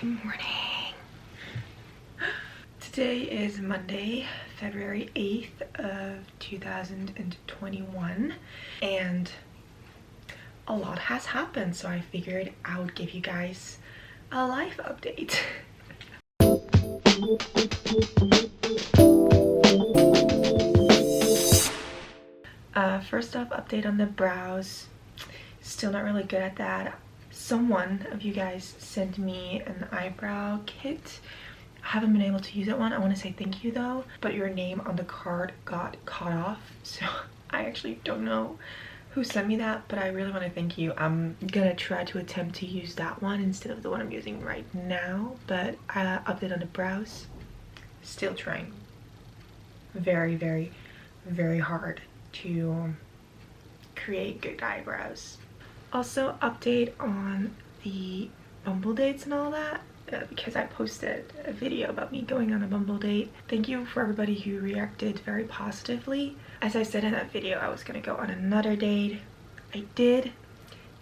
Good morning. Today is Monday, February 8th of 2021, and a lot has happened, so I figured I would give you guys a life update. First off, update on the brows. Still not really good at that. Someone of you guys sent me an eyebrow kit. I haven't been able to use that one. I want to say thank you though, but your name on the card got cut off, so I actually don't know who sent me that, but I really want to thank you. I'm gonna try to attempt to use that one instead of the one I'm using right now. But update on the brows, still trying very hard to create good eyebrows. Also, update on the Bumble dates and all that, because I posted a video about me going on a Bumble date. Thank you for everybody who reacted very positively. As I said in that video, I was gonna go on another date. I did.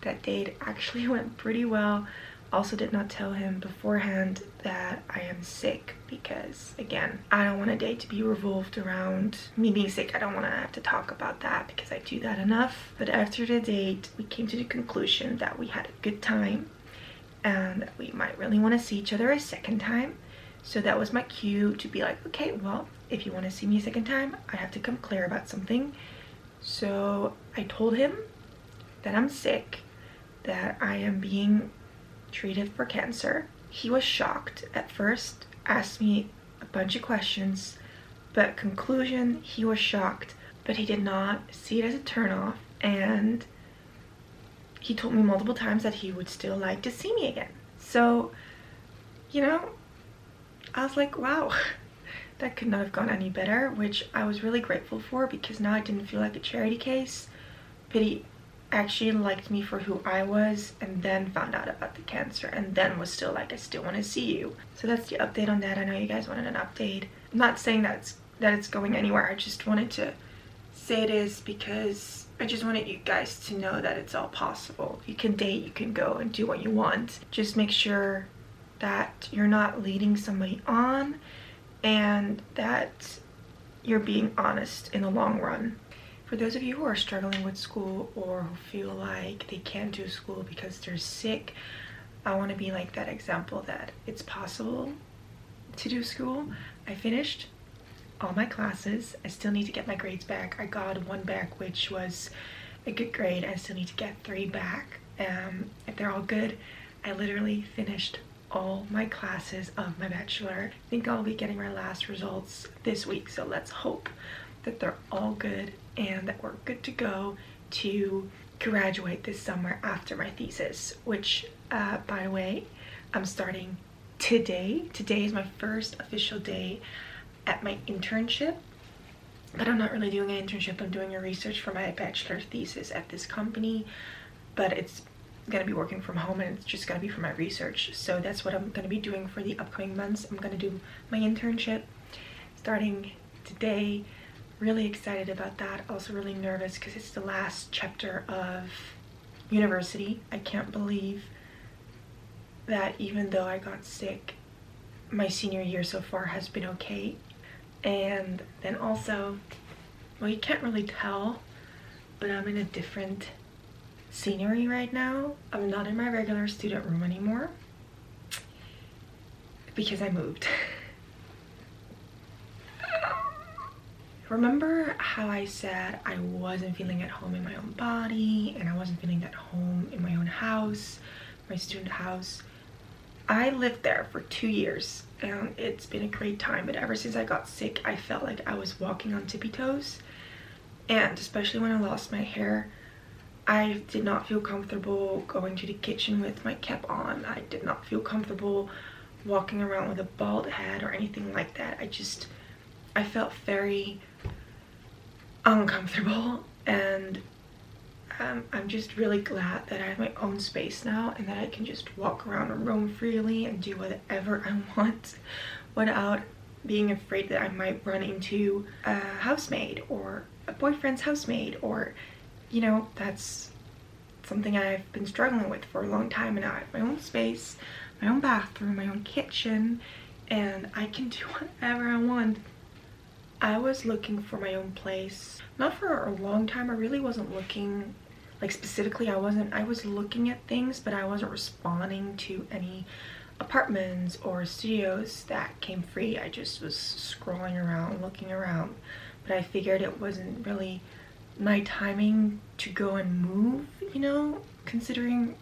That date actually went pretty well. Also did not tell him beforehand that I am sick because, again, I don't want a date to be revolved around me being sick. I don't want to have to talk about that because I do that enough. But after the date, we came to the conclusion that we had a good time and we might really want to see each other a second time. So that was my cue to be like, okay, well, if you want to see me a second time, I have to come clear about something. So I told him that I'm sick, that I am being treated for cancer. He was shocked at first, asked me a bunch of questions, but conclusion, he was shocked, but he did not see it as a turnoff, and he told me multiple times that he would still like to see me again. So, you know, I was like, wow, that could not have gone any better, which I was really grateful for, because now I didn't feel like a charity case, but he actually liked me for who I was, and then found out about the cancer, and then was still like, I still want to see you. So that's the update on that. I know you guys wanted an update. I'm not saying that it's going anywhere. I just wanted to say it is, because I just wanted you guys to know that it's all possible. You can date, you can go and do what you want. Just make sure that you're not leading somebody on, and that you're being honest in the long run. For those of you who are struggling with school, or who feel like they can't do school because they're sick, I want to be like that example that it's possible to do school. I finished all my classes. I still need to get my grades back. I got 1 back, which was a good grade. I still need to get 3 back. If they're all good, I literally finished all my classes of my bachelor. I think I'll be getting my last results this week, so let's hope that they're all good and that we're good to go to graduate this summer after my thesis, which by the way, I'm starting today. Today is my first official day at my internship, but I'm not really doing an internship. I'm doing a research for my bachelor thesis at this company, but it's gonna be working from home, and it's just gonna be for my research. So that's what I'm gonna be doing for the upcoming months. I'm gonna do my internship starting today. Really excited about that. Also really nervous because it's the last chapter of university. I can't believe that even though I got sick, my senior year so far has been okay. And then also, well, you can't really tell, but I'm in a different scenery right now. I'm not in my regular student room anymore because I moved. Remember how I said I wasn't feeling at home in my own body, and I wasn't feeling at home in my own house, my student house? I lived there for 2 years, and it's been a great time, but ever since I got sick, I felt like I was walking on tippy toes. And especially when I lost my hair, I did not feel comfortable going to the kitchen with my cap on. I did not feel comfortable walking around with a bald head or anything like that. I felt very uncomfortable, and I'm just really glad that I have my own space now, and that I can just walk around and roam freely and do whatever I want without being afraid that I might run into a housemaid or a boyfriend's housemaid, or, you know, that's something I've been struggling with for a long time, and now I have my own space. my own bathroom, my own kitchen, and I can do whatever I want. I was looking for my own place, not for a long time. I really wasn't looking, like specifically, I was looking at things, but I wasn't responding to any apartments or studios that came free. I just was scrolling around, looking around, but I figured it wasn't really my timing to go and move, you know, considering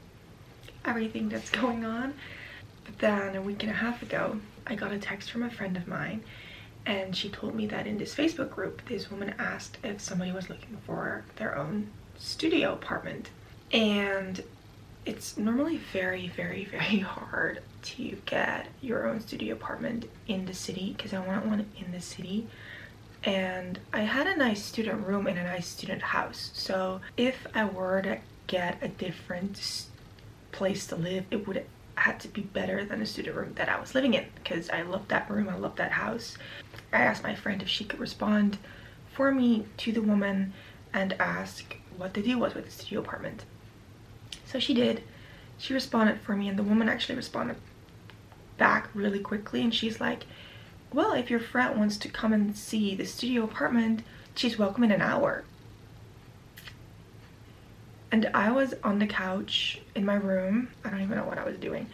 everything that's going on. But then a week and a half ago, I got a text from a friend of mine, and she told me that in this Facebook group, this woman asked if somebody was looking for their own studio apartment. And it's normally very, very, very hard to get your own studio apartment in the city, because I want one in the city. And I had a nice student room in a nice student house, so if I were to get a different place to live, it would have to be better than the student room that I was living in, because I love that room, I love that house. I asked my friend if she could respond for me to the woman and ask what the deal was with the studio apartment. So she did. She responded for me, and the woman actually responded back really quickly, and she's like, well, if your friend wants to come and see the studio apartment, she's welcome in an hour. And I was on the couch in my room. I don't even know what I was doing.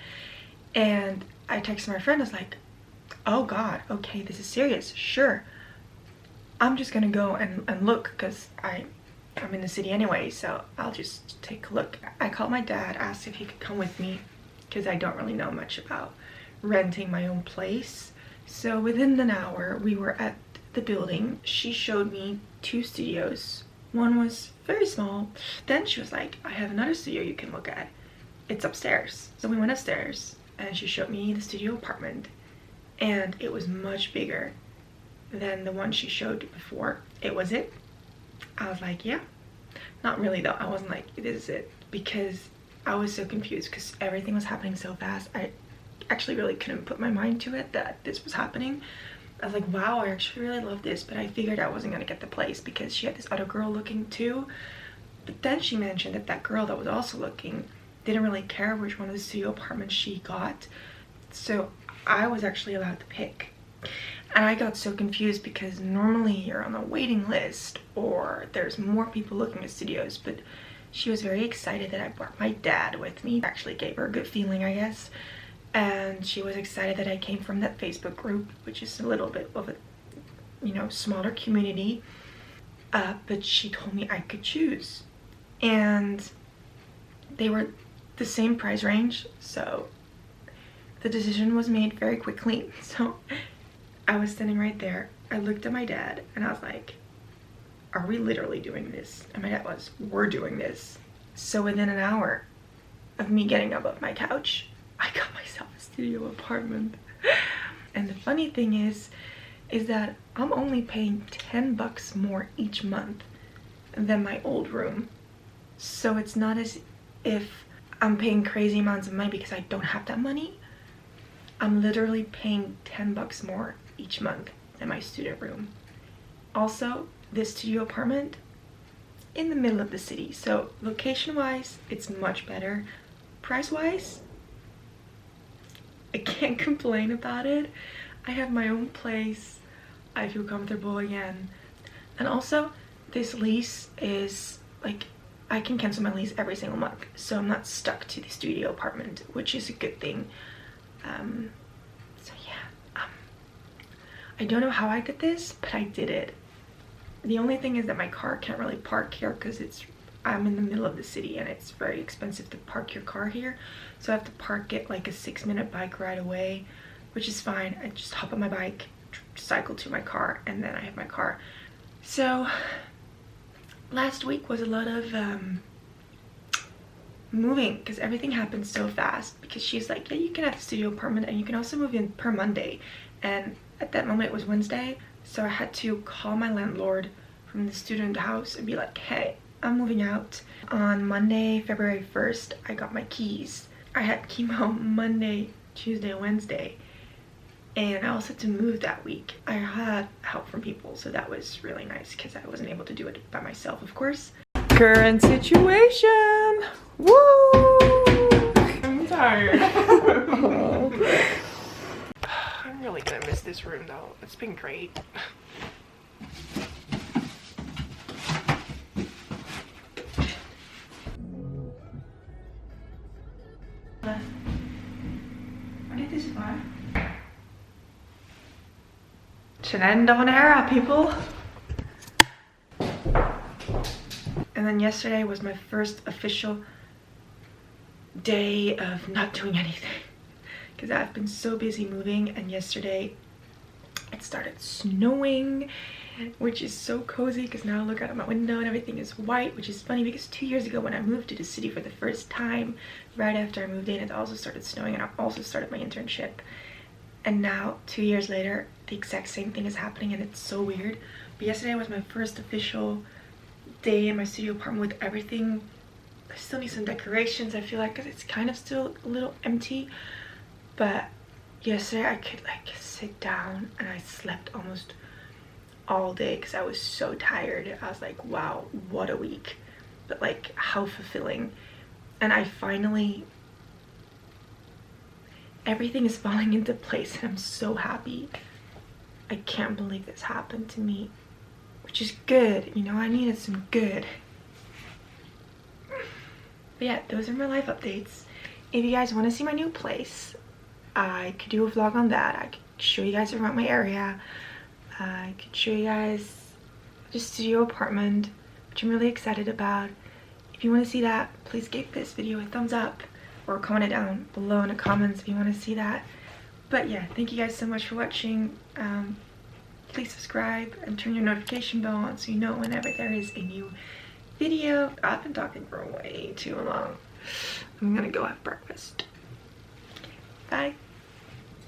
And I texted my friend. I was like, oh God, okay, this is serious. Sure. I'm just gonna go and look, because I'm in the city anyway, so I'll just take a look. I called my dad, asked if he could come with me, because I don't really know much about renting my own place. So within an hour, we were at the building. She showed me 2 studios. One was very small. Then she was like, I have another studio you can look at. It's upstairs. So we went upstairs, and she showed me the studio apartment, and it was much bigger than the one she showed before. It was it. I was like, yeah. Not really though. I wasn't like, this is it, because I was so confused because everything was happening so fast. I actually really couldn't put my mind to it that this was happening. I was like, wow, I actually really love this, but I figured I wasn't gonna get the place because she had this other girl looking too. But then she mentioned that that girl that was also looking didn't really care which one of the studio apartments she got, so I was actually allowed to pick. And I got so confused because normally you're on a waiting list or there's more people looking at studios, but she was very excited that I brought my dad with me. Actually gave her a good feeling, I guess. And she was excited that I came from that Facebook group, which is a little bit of a, you know, smaller community. But she told me I could choose. And they were the same price range, so the decision was made very quickly. So I was standing right there. I looked at my dad and I was like, are we literally doing this? And my dad was, we're doing this. So within an hour of me getting up off my couch, I got myself a studio apartment. And the funny thing is that I'm only paying 10 bucks more each month than my old room. So it's not as if I'm paying crazy amounts of money because I don't have that money. I'm literally paying 10 bucks more each month than my student room. Also, this studio apartment in the middle of the city, so location wise it's much better. Price wise, I can't complain about it. I have my own place. I feel comfortable again. And also this lease is like, I can cancel my lease every single month, so I'm not stuck to the studio apartment, which is a good thing. So yeah, I don't know how I did this, but I did it. The only thing is that my car can't really park here because I'm in the middle of the city and it's very expensive to park your car here. So I have to park it like a 6-minute bike ride away, which is fine. I just hop on my bike, cycle to my car, and then I have my car. So last week was a lot of moving because everything happened so fast, because she's like, yeah, you can have the studio apartment and you can also move in per Monday. And at that moment it was Wednesday, so I had to call my landlord from the student house and be like, hey, I'm moving out. On Monday, February 1st, I got my keys. I had chemo Monday, Tuesday, Wednesday, and I also had to move that week. I had help from people, so that was really nice because I wasn't able to do it by myself, of course. Current situation. Woo! I'm tired. this room though. It's been great. Dit is waar. Shenanigans of an era, people. And then yesterday was my first official day of not doing anything because I've been so busy moving, and yesterday it started snowing, which is so cozy because now I look out of my window and everything is white, which is funny because 2 years ago when I moved to the city for the first time, right after I moved in, it also started snowing, and I also started my internship. And now 2 years later the exact same thing is happening, and it's so weird. But yesterday was my first official day in my studio apartment with everything. I still need some decorations, I feel like, because it's kind of still a little empty. But yesterday I could like sit down and I slept almost all day because I was so tired. I was like, wow, what a week, but like how fulfilling. And I finally, everything is falling into place and I'm so happy. I can't believe this happened to me, which is good, you know, I needed some good. But yeah, those are my life updates. If you guys want to see my new place, I could do a vlog on that. I could show you guys around my area. I could show you guys the studio apartment, which I'm really excited about. If you want to see that, please give this video a thumbs up or comment it down below in the comments if you want to see that. But yeah, thank you guys so much for watching. Please subscribe and turn your notification bell on so you know whenever there is a new video. I've been talking for way too long. I'm gonna go have breakfast. Bye.